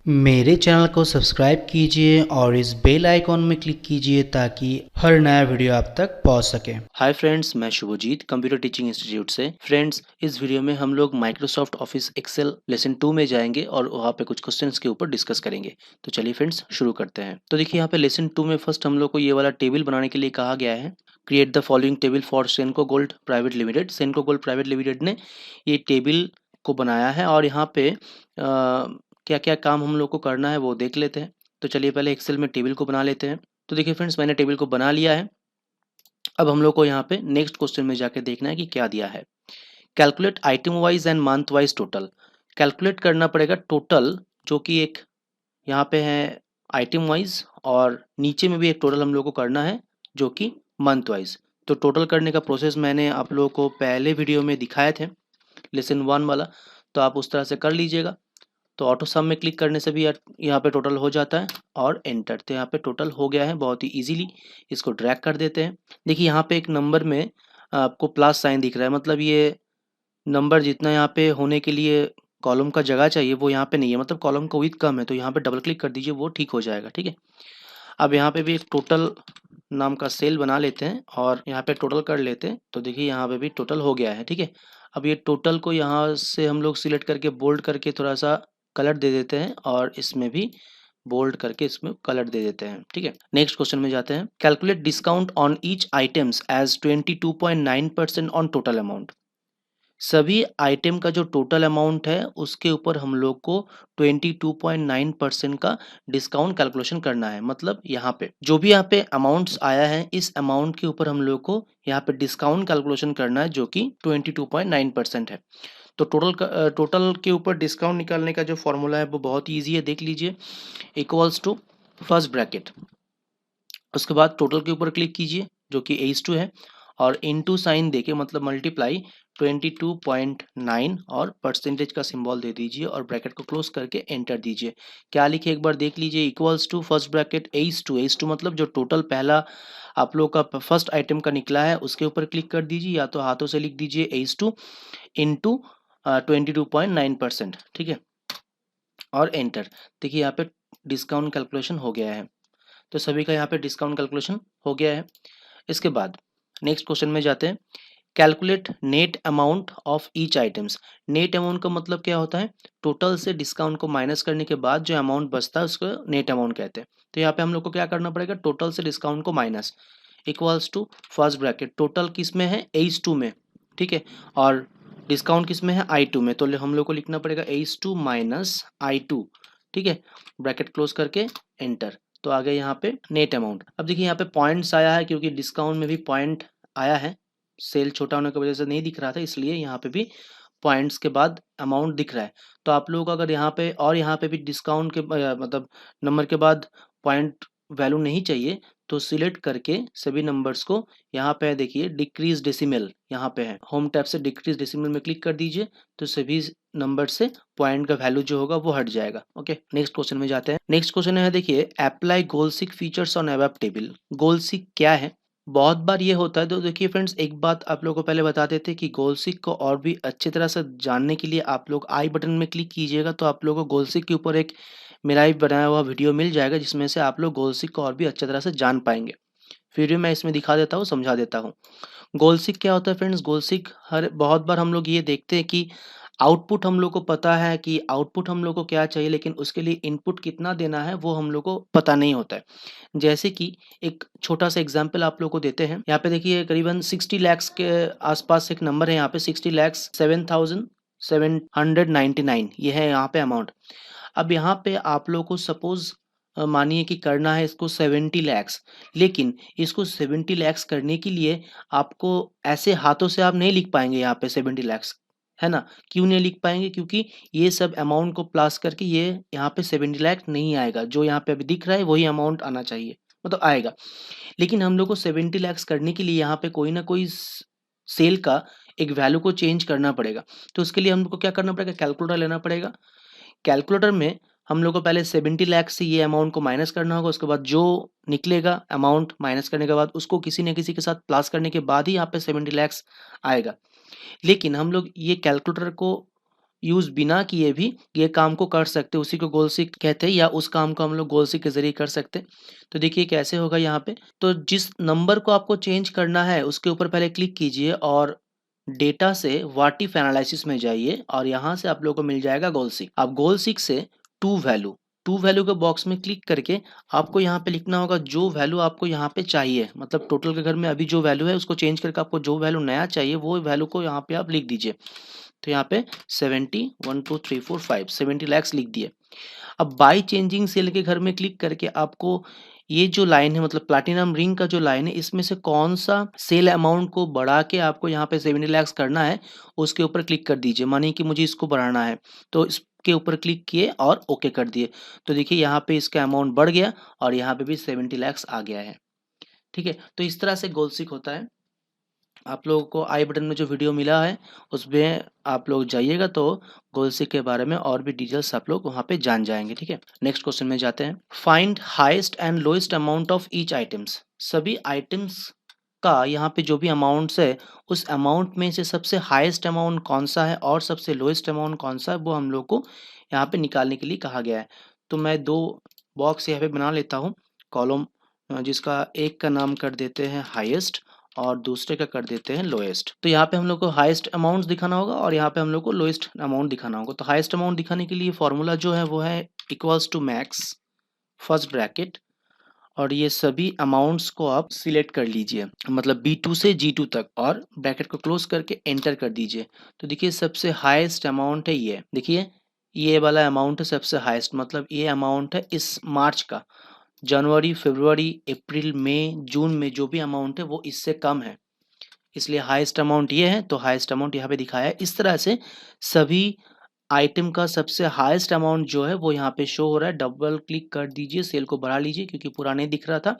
मेरे चैनल को सब्सक्राइब कीजिए और इस बेल आइकॉन में क्लिक कीजिए ताकि हर नया वीडियो आप तक पहुंच सके। हाय फ्रेंड्स, मैं शुभजीत कंप्यूटर टीचिंग इंस्टीट्यूट से। फ्रेंड्स, इस वीडियो में हम लोग माइक्रोसॉफ्ट ऑफिस एक्सेल लेसन 2 में जाएंगे और वहाँ पे कुछ क्वेश्चंस के ऊपर डिस्कस करेंगे। तो चलिए फ्रेंड्स शुरू करते हैं। तो देखिए यहाँ पे लेसन 2 में फर्स्ट हम लोग को ये वाला टेबल बनाने के लिए कहा गया है। Create the following table for सेनको gold private limited. सेनको gold private limited ने ये टेबल को बनाया है और यहाँ पे क्या क्या काम हम लोग को करना है वो देख लेते हैं। तो चलिए पहले एक्सेल में टेबल को बना लेते हैं। तो देखिए फ्रेंड्स, मैंने टेबल को बना लिया है। अब हम लोग को यहाँ पे नेक्स्ट क्वेश्चन में जाके देखना है कि क्या दिया है। Calculate item wise and month wise total. Calculate करना पड़ेगा टोटल, जो कि एक यहाँ पे है आइटम वाइज, और नीचे में भी एक टोटल हम लोग को करना है जो कि मंथ वाइज। तो टोटल करने का प्रोसेस मैंने आप लोगों को पहले वीडियो में दिखाए थे, लेसन 1 वाला। तो आप उस तरह से कर लीजिएगा। तो ऑटो सम में क्लिक करने से भी यहाँ पे टोटल हो जाता है और एंटर। तो यहाँ पे टोटल हो गया है बहुत ही इजीली। इसको ड्रैग कर देते हैं। देखिए यहाँ पे एक नंबर में आपको प्लस साइन दिख रहा है, मतलब ये नंबर जितना यहाँ पे होने के लिए कॉलम का जगह चाहिए वो यहाँ पे नहीं है, मतलब कॉलम का विड्थ कम है। तो यहाँ पे डबल क्लिक कर दीजिए, वो ठीक हो जाएगा। ठीक है, अब यहाँ पे भी एक टोटल नाम का सेल बना लेते हैं और यहाँ पे टोटल कर लेते हैं। तो देखिए यहाँ पे भी टोटल हो गया है। ठीक है, अब ये टोटल को यहाँ से हम लोग सिलेक्ट करके बोल्ड करके थोड़ा सा कलर दे देते हैं और इसमें भी बोल्ड करके इसमें कलर दे देते हैं। ठीक है, नेक्स्ट क्वेश्चन में जाते हैं। Calculate discount on each items as 22.9% on total amount. सभी आइटम का जो टोटल अमाउंट है उसके ऊपर हम लोग को 22.9% का डिस्काउंट कैलकुलेशन करना है। मतलब यहाँ पे जो भी यहाँ पे अमाउंट्स आया है, इस अमाउंट के ऊपर हम लोग को यहाँ पे डिस्काउंट कैलकुलेशन करना है, जो कि 22.9% है। तो टोटल के ऊपर डिस्काउंट निकालने का जो फॉर्मूला है वो बहुत ईजी है, देख लीजिए। इक्वल्स टू फर्स्ट ब्रैकेट, उसके बाद टोटल के ऊपर क्लिक कीजिए जो कि H2 है, और इनटू साइन देके मतलब मल्टीप्लाई 22.9 और परसेंटेज का सिंबल दे दीजिए और ब्रैकेट को क्लोज करके एंटर दीजिए। क्या लिखे एक बार देख लीजिए। Equals to first bracket H2 मतलब जो टोटल पहला आप लोग का फर्स्ट आइटम का निकला है उसके ऊपर क्लिक कर दीजिए, या तो हाथों से लिख दीजिए H2 इंटू 22.9%। ठीक है, और एंटर। देखिए यहाँ पे डिस्काउंट कैलकुलेशन हो गया है। तो सभी का यहाँ पे डिस्काउंट कैलकुलेशन हो गया है। इसके बाद नेक्स्ट क्वेश्चन में जाते हैं। Calculate net amount of each items. Net amount का मतलब क्या होता है? टोटल से डिस्काउंट को माइनस करने के बाद जो अमाउंट बचता है उसको नेट अमाउंट कहते हैं। तो यहाँ पे हम लोग को क्या करना पड़ेगा? टोटल से डिस्काउंट को minus, equals to first bracket, total किस में है? H2 में। ठीक है, और डिस्काउंट किस में है? I2 में। तो हम लोग को लिखना पड़ेगा H2 माइनस I2। ठीक है, ब्रैकेट क्लोज करके एंटर। तो आ गया यहाँ पे नेट अमाउंट। अब देखिए यहाँ पे पॉइंट्स आया है क्योंकि डिस्काउंट में भी पॉइंट आया है। सेल छोटा होने की वजह से नहीं दिख रहा था, इसलिए यहाँ पे भी पॉइंट्स के बाद अमाउंट दिख रहा है। तो आप लोगों को अगर यहाँ पे और यहाँ पे भी डिस्काउंट के मतलब नंबर के बाद पॉइंट वैल्यू नहीं चाहिए, तो सिलेक्ट करके सभी नंबर्स को यहाँ पे देखिए डिक्रीज डेसिमल यहाँ पे है, होम टैब से डिक्रीज डेसिमल में क्लिक कर दीजिए। तो सभी नंबर से पॉइंट का वैल्यू जो होगा वो हट जाएगा। ओके, नेक्स्ट क्वेश्चन में जाते हैं। नेक्स्ट क्वेश्चन है, देखिए apply goal seek features on above table. Goal seek क्या है? बहुत बार ये होता है। तो देखिए फ्रेंड्स, एक बात आप लोगों को पहले बता देते हैं कि गोल सीक को और भी अच्छी तरह से जानने के लिए आप लोग आई बटन में क्लिक कीजिएगा, तो आप लोगों को गोल सीक के ऊपर एक मेरा ही बनाया हुआ वीडियो मिल जाएगा जिसमें से आप लोग गोल सीक को और भी अच्छी तरह से जान पाएंगे। फिर मैं इसमें दिखा देता हूँ, समझा देता हूँ। गोल सीक क्या होता है फ्रेंड्स? गोल सीक हर बहुत बार हम लोग ये देखते हैं कि आउटपुट हम लोग को पता है कि आउटपुट हम लोग को क्या चाहिए, लेकिन उसके लिए इनपुट कितना देना है वो हम लोग को पता नहीं होता है। जैसे कि एक छोटा सा एग्जांपल आप लोग को देते हैं। यहाँ पे देखिए करीबन 60 लाख के आसपास एक नंबर है, यहाँ पे 60,07,799 ये है यहाँ पे अमाउंट। अब यहाँ पे आप लोग को सपोज मानिए कि करना है इसको 70 लैक्स, लेकिन इसको 70 लैक्स करने के लिए आपको ऐसे हाथों से आप नहीं लिख पाएंगे यहाँ पे 70 लैक्स, है ना? क्यों नहीं लिख पाएंगे? क्योंकि ये सब अमाउंट को प्लस करके ये यहाँ पे 70 लाख नहीं आएगा। जो यहाँ पे अभी दिख रहा है वही अमाउंट आना चाहिए, मतलब आएगा। लेकिन हम लोग को 70 लैक्स करने के लिए यहाँ पे कोई ना कोई सेल का एक वैल्यू को चेंज करना पड़ेगा। तो उसके लिए हमको क्या करना पड़ेगा? कैलकुलेटर लेना पड़ेगा। कैलकुलेटर में हम लोग को पहले 70 लाख से ये अमाउंट को माइनस करना होगा। उसके बाद जो निकलेगा अमाउंट माइनस करने के बाद उसको किसी न किसी के साथ प्लस करने के बाद ही यहाँ पे 70 लाख आएगा। लेकिन हम लोग ये कैलकुलेटर को यूज़ बिना किए भी ये काम को कर सकते हैं, उसी को गोल सीक कहते हैं या उस काम को हम लोग गोल सीक के ज़रिए कर सकते हैं। तो देखिए कैसे होगा यहाँ पे, तो जिस नंबर को आपको चेंज करना है उसके ऊपर पहले क्लिक कीजिए और डेटा से व्हाट इफ एनालिसिस में जाइए और यहाँ से आप लोगों को मिल जाएगा गोल सीक। आप गोल सीक से टू वैल्यू के बॉक्स में क्लिक करके आपको यहाँ पे लिखना होगा जो वैल्यू आपको यहाँ पे चाहिए, मतलब टोटल के घर में अभी जो वैल्यू है उसको चेंज करके आपको जो वैल्यू नया चाहिए वो वैल्यू को यहाँ पे आप लिख दीजिए। तो यहाँ पे 70 1 2 3 4 5 70 लैक्स लिख दिए। अब बाई चेंजिंग सेल के घर में क्लिक करके आपको ये जो लाइन है, मतलब प्लैटिनम रिंग का जो लाइन है, इसमें से कौन सा सेल अमाउंट को बढ़ा के आपको यहाँ पे 70 लैक्स करना है उसके ऊपर क्लिक कर दीजिए। मानिए कि मुझे इसको बढ़ाना है तो इसके ऊपर क्लिक किए और ओके कर दिए। तो देखिए यहाँ पे इसका अमाउंट बढ़ गया और यहाँ पे भी 70 लैक्स आ गया है। ठीक है, तो इस तरह से गोल्सिक होता है। आप लोगों को आई बटन में जो वीडियो मिला है उसमें आप लोग जाइएगा तो गोल्सिक के बारे में और भी डिटेल्स आप लोग वहाँ पे जान जाएंगे। ठीक है, नेक्स्ट क्वेश्चन में जाते हैं। Find highest and lowest amount of each items. सभी आइटम्स का यहाँ पे जो भी अमाउंट्स है उस अमाउंट में से सबसे हाईएस्ट अमाउंट कौन सा है और सबसे लोएस्ट अमाउंट कौन सा है वो हम लोग को यहाँ पे निकालने के लिए कहा गया है। तो मैं दो बॉक्स यहाँ पे बना लेता हूँ कॉलम, जिसका एक का नाम कर देते हैं हाईएस्ट और दूसरे का कर देते हैं लोएस्ट। तो यहाँ पे हम लोग को हाईएस्ट अमाउंट दिखाना होगा और यहाँ पे हम लोग को लोएस्ट अमाउंट दिखाना होगा। तो हाईएस्ट अमाउंट दिखाने के लिए फॉर्मूला जो है वो है equals to max first bracket और ये सभी अमाउंट्स को आप सिलेक्ट कर लीजिए, मतलब B2 से G2 तक, और ब्रैकेट को क्लोज करके एंटर कर दीजिए। तो देखिए सबसे हाईएस्ट अमाउंट है ये, देखिए ये वाला अमाउंट है सबसे हाईएस्ट, मतलब ये अमाउंट है इस मार्च का। जनवरी, फरवरी, अप्रैल, मई, जून में जो भी अमाउंट है वो इससे कम है, इसलिए हाईएस्ट अमाउंट ये है, तो हाईएस्ट अमाउंट यहाँ पे दिखाया है। इस तरह से सभी आइटम का सबसे हाईएस्ट अमाउंट जो है वो यहाँ पे शो हो रहा है। डबल क्लिक कर दीजिए, सेल को बढ़ा लीजिए क्योंकि पूरा नहीं दिख रहा था।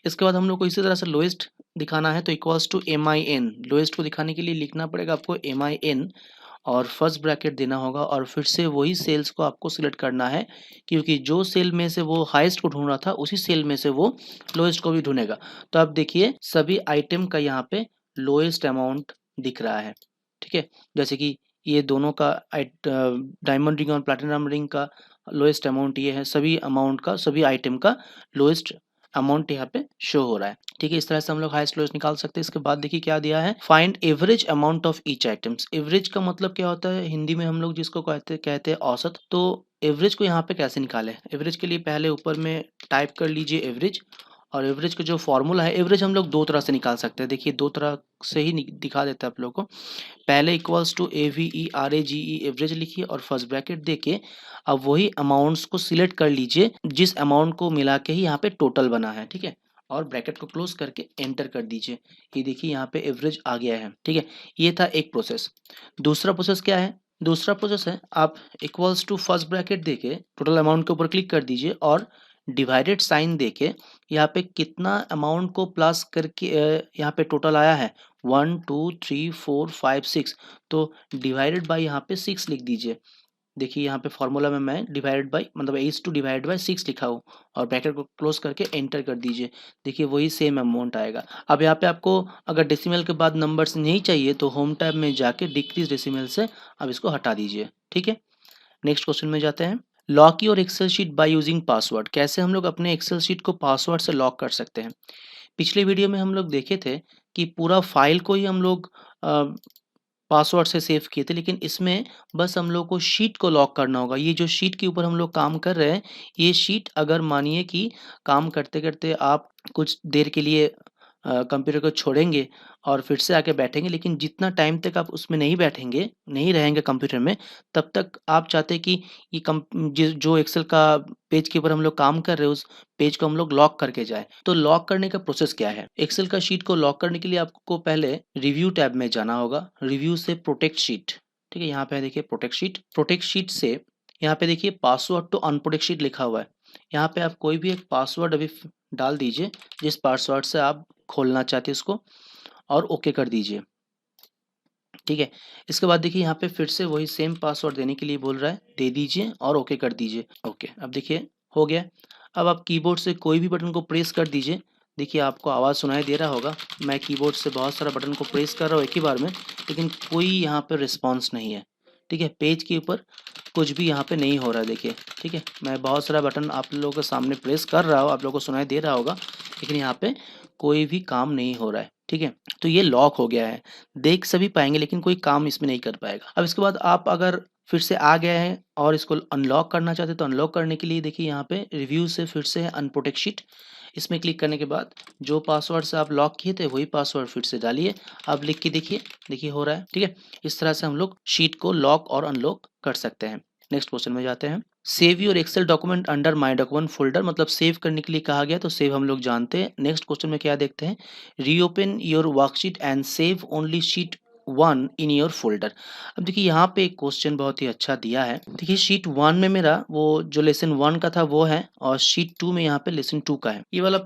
इसके बाद हम लोग को इसी तरह से लोएस्ट दिखाना है, तो इक्वल्स टू MIN। लोएस्ट को दिखाने के लिए लिखना पड़ेगा आपको MIN और फर्स्ट ब्रैकेट देना होगा और फिर से वही सेल्स को आपको सिलेक्ट करना है क्योंकि जो सेल में से वो हाईएस्ट को ढूंढ रहा था उसी सेल में से वो लोएस्ट को भी ढूंढेगा। तो अब देखिए सभी आइटम का यहाँ पे लोएस्ट अमाउंट दिख रहा है। ठीक है, जैसे कि ये दोनों का डायमंड रिंग और प्लैटिनम रिंग का लोएस्ट अमाउंट ये है, सभी अमाउंट का, सभी आइटम का लोएस्ट अमाउंट यहाँ पे शो हो रहा है। ठीक है, इस तरह से हम लोग हाईएस्ट लोएस्ट निकाल सकते हैं। इसके बाद देखिए क्या दिया है, find average amount of each items. Average का मतलब क्या होता है, हिंदी में हम लोग जिसको कहते हैं औसत। तो एवरेज को यहाँ पे कैसे निकालें, एवरेज के लिए पहले ऊपर में टाइप कर लीजिए एवरेज, और एवरेज का जो फॉर्मूला है, एवरेज हम लोग दो तरह से निकाल सकते हैं। देखिए दो तरह से ही दिखा देता है आप लोगों को। पहले इक्वल्स टू AVERAGE एवरेज लिखिए और फर्स्ट ब्रैकेट देके अब वही अमाउंट्स को सिलेक्ट कर लीजिए जिस अमाउंट को मिला के ही यहाँ पे टोटल बना है। ठीक है, और ब्रैकेट को क्लोज करके एंटर कर दीजिए। ये देखिए यहाँ पे एवरेज आ गया है। ठीक है, ये था एक प्रोसेस। दूसरा प्रोसेस क्या है, दूसरा प्रोसेस है आप इक्वल्स टू फर्स्ट ब्रैकेट देके टोटल अमाउंट के ऊपर क्लिक कर दीजिए और डिवाइडेड साइन देके यहाँ पे कितना अमाउंट को प्लस करके यहाँ पे टोटल आया है 1 2 3 4 5 6, तो डिवाइडेड बाय यहाँ पे 6 लिख दीजिए। देखिए यहाँ पे फॉर्मूला में मैं डिवाइडेड बाय मतलब एज टू डिवाइड बाय 6 लिखा हूँ और ब्रैकेट को क्लोज करके एंटर कर दीजिए। देखिए वही सेम अमाउंट आएगा। अब यहाँ पे आपको अगर डेसिमल के बाद नंबर्स नहीं चाहिए तो होम टैब में जाके डिक्रीज डेसिमल से अब इसको हटा दीजिए। ठीक है, नेक्स्ट क्वेश्चन में जाते हैं। Lock your Excel sheet by using password. कैसे हम लोग अपने एक्सेल शीट को पासवर्ड से लॉक कर सकते हैं। पिछले वीडियो में हम लोग देखे थे कि पूरा फाइल को ही हम लोग पासवर्ड से सेव किए थे, लेकिन इसमें बस हम लोग को शीट को लॉक करना होगा। ये जो शीट के ऊपर हम लोग काम कर रहे हैं, ये शीट अगर मानिए कि काम करते करते आप कुछ देर के लिए कंप्यूटर को छोड़ेंगे और फिर से आके बैठेंगे, लेकिन जितना टाइम तक आप उसमें नहीं बैठेंगे, नहीं रहेंगे कंप्यूटर में, तब तक आप चाहते हैं कि ये जो एक्सेल का पेज के ऊपर हम लोग काम कर रहे हैं उस पेज को हम लोग लॉक करके जाए। तो लॉक करने का प्रोसेस क्या है, एक्सेल का शीट को लॉक करने के लिए आपको पहले रिव्यू टैब में जाना होगा। रिव्यू से प्रोटेक्ट शीट। ठीक है, यहाँ पे देखिए प्रोटेक्ट शीट। प्रोटेक्ट शीट से यहाँ पे देखिए पासवर्ड टू अनप्रोटेक्ट शीट लिखा हुआ है। यहाँ पे आप कोई भी एक पासवर्ड अभी डाल दीजिए जिस पासवर्ड से आप खोलना चाहते हैं उसको, और ओके कर दीजिए। ठीक है, इसके बाद देखिए यहाँ पे फिर से वही सेम पासवर्ड देने के लिए बोल रहा है, दे दीजिए और ओके कर दीजिए। ओके, अब देखिए हो गया। अब आप कीबोर्ड से कोई भी बटन को प्रेस कर दीजिए। देखिए आपको आवाज़ सुनाई दे रहा होगा, मैं कीबोर्ड से बहुत सारा बटन को प्रेस कर रहा हूँ एक ही बार में, लेकिन कोई यहाँ पे रिस्पॉन्स नहीं है। ठीक है, पेज के ऊपर कुछ भी यहाँ पे नहीं हो रहा है देखिए, ठीक है। मैं बहुत सारा बटन आप लोगों के सामने प्रेस कर रहा हूँ, आप लोगों को सुनाई दे रहा होगा, लेकिन यहाँ पे कोई भी काम नहीं हो रहा है, ठीक है। तो ये लॉक हो गया है, देख सभी पाएंगे लेकिन कोई काम इसमें नहीं कर पाएगा। अब इसके बाद आप अगर फिर से आ गए हैं और इसको अनलॉक करना चाहते हैं तो अनलॉक करने के लिए देखिए यहाँ पे रिव्यू से फिर से है अनप्रोटेक्ट शीट, इसमें क्लिक करने के बाद जो पासवर्ड से आप लॉक किए थे वही पासवर्ड फिर से डालिए। अब लिख के देखिए, देखिए हो रहा है, ठीक है। इस तरह से हम लोग शीट को लॉक और अनलॉक कर सकते हैं। नेक्स्ट क्वेश्चन में जाते हैं। Save your Excel document under my document folder, मतलब सेव करने के लिए कहा गया तो सेव हम लोग जानते हैं। नेक्स्ट क्वेश्चन में क्या देखते हैं, reopen your worksheet and save only sheet 1 in your folder. अब देखिए यहाँ पे एक क्वेश्चन बहुत ही अच्छा दिया है। देखिए शीट 1 में मेरा वो जो लेसन 1 का था वो है और शीट 2 में यहाँ पे लेसन 2 का है। ये वाला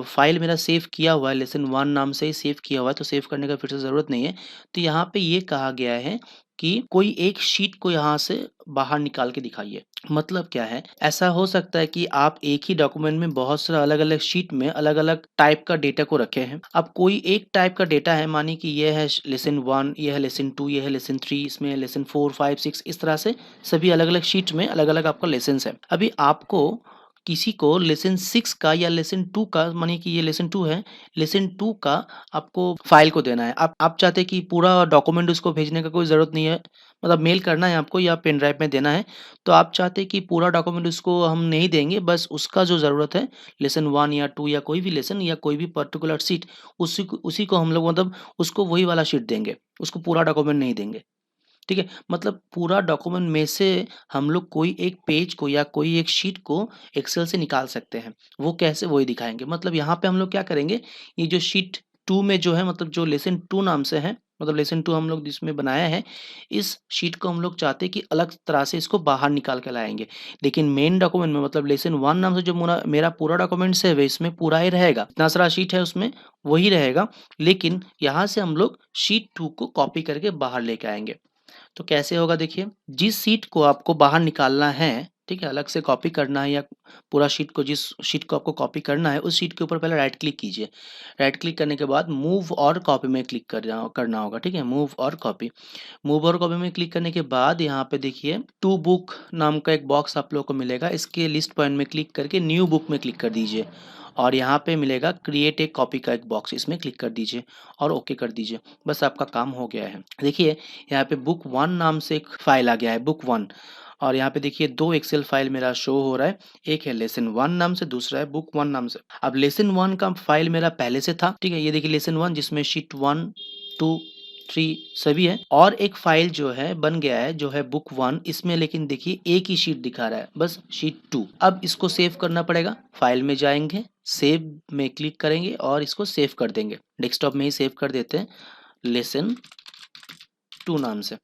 फाइल मेरा सेव किया हुआ है, लेसन 1 नाम से ही सेव किया हुआ है, तो सेव करने का फिर से ज़रूरत नहीं है। तो यहाँ पे ये कहा गया है कि कोई एक शीट को यहाँ से बाहर निकाल के दिखाइए। मतलब क्या है, ऐसा हो सकता है कि आप एक ही डॉक्यूमेंट में बहुत सारा अलग अलग शीट में अलग अलग टाइप का डेटा को रखे हैं। अब कोई एक टाइप का डेटा है, मानिए कि ये है लेसन 1, ये है लेसन 2, ये है लेसन 3, इसमें लेसन 4, 5, 6, इस तरह से सभी अलग अलग शीट में अलग अलग आपका लेसन है। अभी आपको किसी को लेसन 6 का या लेसन 2 का, मानिए कि ये लेसन 2 है, लेसन 2 का आपको फाइल को देना है। आप चाहते हैं कि पूरा डॉक्यूमेंट उसको भेजने का कोई ज़रूरत नहीं है, मतलब मेल करना है आपको या पेन ड्राइव में देना है, तो आप चाहते हैं कि पूरा डॉक्यूमेंट उसको हम नहीं देंगे, बस उसका जो ज़रूरत है लेसन 1 या 2 या कोई भी लेसन या कोई भी पर्टिकुलर शीट, उसी को हम लोग मतलब उसको वही वाला शीट देंगे, उसको पूरा डॉक्यूमेंट नहीं देंगे, ठीक है। मतलब पूरा डॉक्यूमेंट में से हम लोग कोई एक पेज को या कोई एक शीट को एक्सेल से निकाल सकते हैं। वो कैसे, वही दिखाएंगे। मतलब यहाँ पे हम लोग क्या करेंगे, ये जो शीट 2 में जो है, मतलब जो लेसन 2 नाम से है, मतलब लेसन 2 हम लोग जिसमें बनाया है, इस शीट को हम लोग चाहते हैं कि अलग तरह से इसको बाहर निकाल के लाएंगे। लेकिन मेन डॉक्यूमेंट में, मतलब लेसन 1 नाम से जो मेरा पूरा डॉक्यूमेंट सेव है, इसमें पूरा ही रहेगा, इतना सारा शीट है उसमें वही रहेगा, लेकिन यहाँ से हम लोग शीट 2 को कॉपी करके बाहर लेके आएंगे। तो कैसे होगा देखिए, जिस शीट को आपको बाहर निकालना है, ठीक है, अलग से कॉपी करना है या पूरा शीट को, जिस शीट को आपको कॉपी करना है उस शीट के ऊपर पहले राइट क्लिक कीजिए। राइट क्लिक करने के बाद मूव और कॉपी में क्लिक करना होगा, ठीक है, मूव और कॉपी। मूव और कॉपी में क्लिक करने के बाद यहाँ पे देखिए टू बुक नाम का एक बॉक्स आप लोगों को मिलेगा, इसके लिस्ट पॉइंट में क्लिक करके न्यू बुक में क्लिक कर दीजिए और यहाँ पे मिलेगा क्रिएट ए कॉपी का एक बॉक्स, इसमें क्लिक कर दीजिए और ओके कर दीजिए। बस आपका काम हो गया है। देखिए यहाँ पे बुक 1 नाम से एक फाइल आ गया है, बुक 1, और यहाँ पे देखिए 2 एक्सेल फाइल मेरा शो हो रहा है, एक है लेसन 1 नाम से, दूसरा है बुक 1 नाम से। अब लेसन 1 का फाइल मेरा पहले से था, ठीक है, ये देखिए लेसन 1 जिसमें शीट 1, 2, 3 सभी है, और एक फाइल जो है बन गया है जो है बुक 1, इसमें लेकिन देखिए एक ही शीट दिखा रहा है, बस शीट 2। अब इसको सेव करना पड़ेगा, फाइल में जाएंगे, सेव में क्लिक करेंगे और इसको सेव कर देंगे। डेस्कटॉप में ही सेव कर देते हैं लेसन 2 नाम से।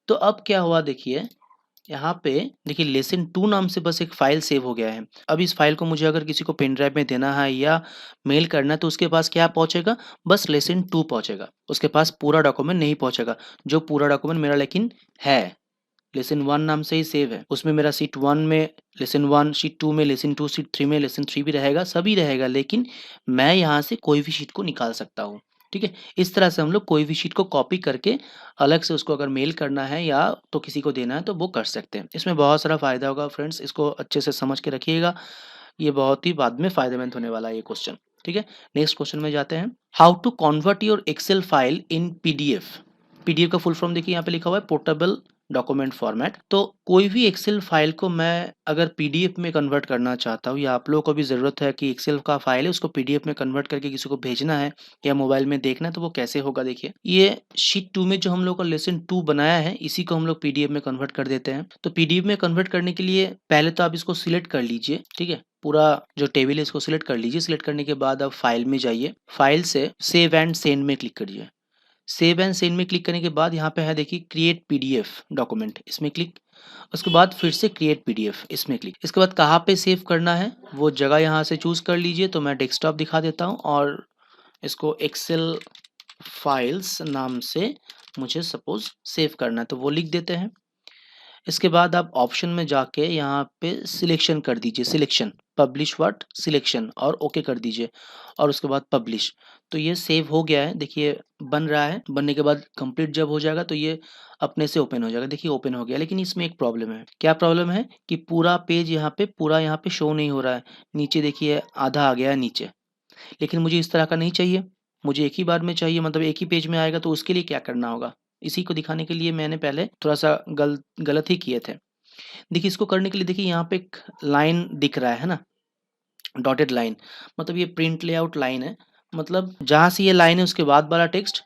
तो अब क्या हुआ देखिए, यहाँ पे देखिए लेसन 2 नाम से बस एक फाइल सेव हो गया है। अब इस फाइल को मुझे अगर किसी को पेन ड्राइव में देना है या मेल करना है तो उसके पास क्या पहुंचेगा, बस लेसन 2 पहुंचेगा, उसके पास पूरा डॉक्यूमेंट नहीं पहुंचेगा। जो पूरा डॉक्यूमेंट मेरा लेकिन है, लेसन 1 नाम से ही सेव है, उसमें मेरा शीट 1 में लेसन 1, शीट 2 में लेसन 2, शीट 3 में लेसन 3 भी रहेगा, सभी रहेगा, लेकिन मैं यहाँ से कोई भी शीट को निकाल सकता हूँ, ठीक है। इस तरह से हम लोग कोई भी शीट को कॉपी करके अलग से उसको अगर मेल करना है या तो किसी को देना है तो वो कर सकते हैं। इसमें बहुत सारा फ़ायदा होगा फ्रेंड्स, इसको अच्छे से समझ के रखिएगा, ये बहुत ही बाद में फ़ायदेमंद होने वाला है ये क्वेश्चन, ठीक है। नेक्स्ट क्वेश्चन में जाते हैं। How to convert your Excel file in PDF. PDF का फुल फॉर्म देखिए यहाँ पे लिखा हुआ है पोर्टेबल डॉक्यूमेंट फॉर्मेट। तो कोई भी एक्सेल फाइल को मैं अगर पीडीएफ में कन्वर्ट करना चाहता हूँ या आप लोगों को भी ज़रूरत है कि एक्सेल का फाइल है उसको पीडीएफ में कन्वर्ट करके किसी को भेजना है या मोबाइल में देखना है, तो वो कैसे होगा देखिए। ये शीट 2 में जो हम लोग का लेसन 2 बनाया है इसी को हम लोग पीडीएफ में कन्वर्ट कर देते हैं। तो पीडीएफ में कन्वर्ट करने के लिए पहले तो आप इसको सिलेक्ट कर लीजिए, ठीक है, पूरा जो टेबल है इसको सिलेक्ट कर लीजिए। सिलेक्ट करने के बाद आप फाइल में जाइए, फाइल से सेव एंड सेंड में क्लिक करिए। सेव एंड सेंड में क्लिक करने के बाद यहाँ पे है देखिए क्रिएट पीडीएफ डॉक्यूमेंट, इसमें क्लिक, उसके बाद फिर से क्रिएट पीडीएफ, इसमें क्लिक। इसके बाद कहाँ पे सेव करना है वो जगह यहाँ से चूज कर लीजिए। तो मैं डेस्कटॉप दिखा देता हूँ और इसको एक्सेल फाइल्स नाम से मुझे सपोज सेव करना है, तो वो लिख देते हैं। इसके बाद आप ऑप्शन में जाके यहाँ पे सिलेक्शन कर दीजिए, सिलेक्शन पब्लिश व्हाट सिलेक्शन, और ओके कर दीजिए और उसके बाद पब्लिश। तो ये सेव हो गया है, देखिए बन रहा है। बनने के बाद कंप्लीट जब हो जाएगा तो ये अपने से ओपन हो जाएगा। देखिए ओपन हो गया, लेकिन इसमें एक प्रॉब्लम है। क्या प्रॉब्लम है कि पूरा पेज यहाँ पे पूरा यहाँ पे शो नहीं हो रहा है। नीचे देखिए आधा आ गया है नीचे, लेकिन मुझे इस तरह का नहीं चाहिए, मुझे एक ही बार में चाहिए, मतलब एक ही पेज में आएगा। तो उसके लिए क्या करना होगा, इसी को दिखाने के लिए मैंने पहले थोड़ा सा गलत ही किए थे। देखिए इसको करने के लिए देखिए यहाँ पे एक लाइन दिख रहा है ना, डॉटेड लाइन, मतलब ये प्रिंट लेआउट लाइन है। मतलब जहाँ से ये लाइन है उसके बाद वाला टेक्स्ट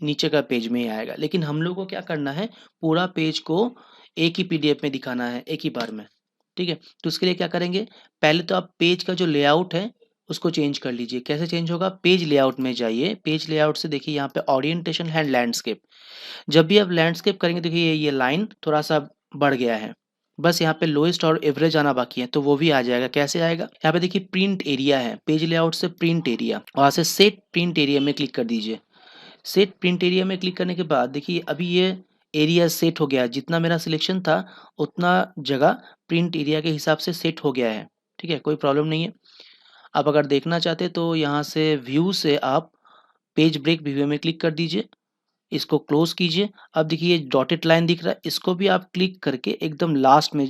नीचे का पेज में ही आएगा। लेकिन हम लोग को क्या करना है, पूरा पेज को एक ही पीडीएफ में दिखाना है एक ही बार में। ठीक है, तो उसके लिए क्या करेंगे, पहले तो आप पेज का जो लेआउट है उसको चेंज कर लीजिए। कैसे चेंज होगा, पेज लेआउट में जाइए, पेज लेआउट से देखिए यहाँ पे ओरिएंटेशन है लैंडस्केप। जब भी आप लैंडस्केप करेंगे देखिए ये लाइन थोड़ा सा बढ़ गया है, बस यहाँ पे लोएस्ट और एवरेज आना बाकी है, तो वो भी आ जाएगा। कैसे आएगा, यहाँ पे देखिए प्रिंट एरिया है, पेज लेआउट से प्रिंट एरिया, वहाँ से सेट प्रिंट एरिया में क्लिक कर दीजिए। सेट प्रिंट एरिया में क्लिक करने के बाद देखिए अभी ये एरिया सेट हो गया, जितना मेरा सिलेक्शन था उतना जगह प्रिंट एरिया के हिसाब से सेट हो गया है। ठीक है, कोई प्रॉब्लम नहीं है। आप अगर देखना चाहते तो यहाँ से व्यू से आप पेज ब्रेक व्यू में क्लिक कर दीजिए, इसको क्लोज कीजिए। अब देखिए ये डॉटेड लाइन दिख रहा है, इसको भी आप क्लिक करके एकदम लास्ट में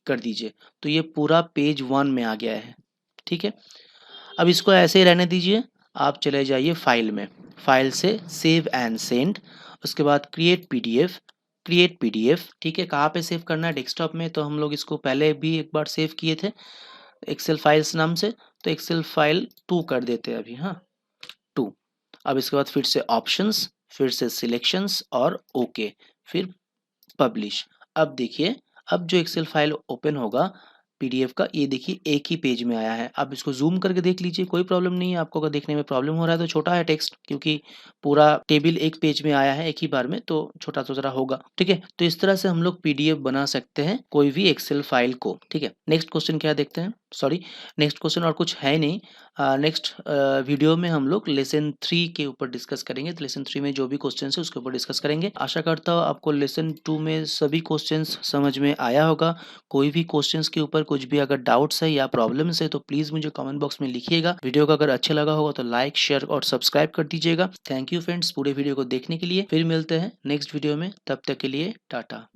कर दीजिए, तो ये पूरा पेज 1 में आ गया है। ठीक है, अब इसको ऐसे ही रहने दीजिए। आप चले जाइए फाइल में, फाइल से सेव एंड सेंड, उसके बाद क्रिएट पीडीएफ, क्रिएट पीडीएफ। ठीक है, कहाँ पे सेव करना है, डेस्कटॉप में, तो हम लोग इसको पहले भी एक बार सेव किए थे एक्सेल फाइल्स नाम से, तो एक्सेल फाइल 2 कर देते हैं अभी। हाँ 2। अब इसके बाद फिर से ऑप्शंस, फिर से सिलेक्शंस और ओके, फिर पब्लिश। अब देखिए अब जो एक्सेल फाइल ओपन होगा पीडीएफ का, ये देखिए एक ही पेज में आया है। आप इसको जूम करके देख लीजिए, कोई प्रॉब्लम नहीं है। आपको अगर देखने में प्रॉब्लम हो रहा है तो छोटा है टेक्स्ट, क्योंकि पूरा टेबल एक पेज में आया है एक ही बार में, तो छोटा तो जरा होगा। ठीक है, तो इस तरह से हम लोग पीडीएफ बना सकते हैं कोई भी एक्सेल फाइल को। ठीक है, नेक्स्ट क्वेश्चन क्या देखते हैं, सॉरी नेक्स्ट क्वेश्चन और कुछ है नहीं। नेक्स्ट वीडियो में हम लोग लेसन 3 के ऊपर डिस्कस करेंगे। तो लेसन 3 में जो भी क्वेश्चन है उसके ऊपर डिस्कस करेंगे। आशा करता हूँ आपको लेसन 2 में सभी क्वेश्चंस समझ में आया होगा। कोई भी क्वेश्चंस के ऊपर कुछ भी अगर डाउट्स है या प्रॉब्लम्स है तो प्लीज़ मुझे कमेंट बॉक्स में लिखिएगा। वीडियो को अगर अच्छा लगा होगा तो लाइक शेयर और सब्सक्राइब कर दीजिएगा। थैंक यू फ्रेंड्स पूरे वीडियो को देखने के लिए। फिर मिलते हैं नेक्स्ट वीडियो में, तब तक के लिए टाटा।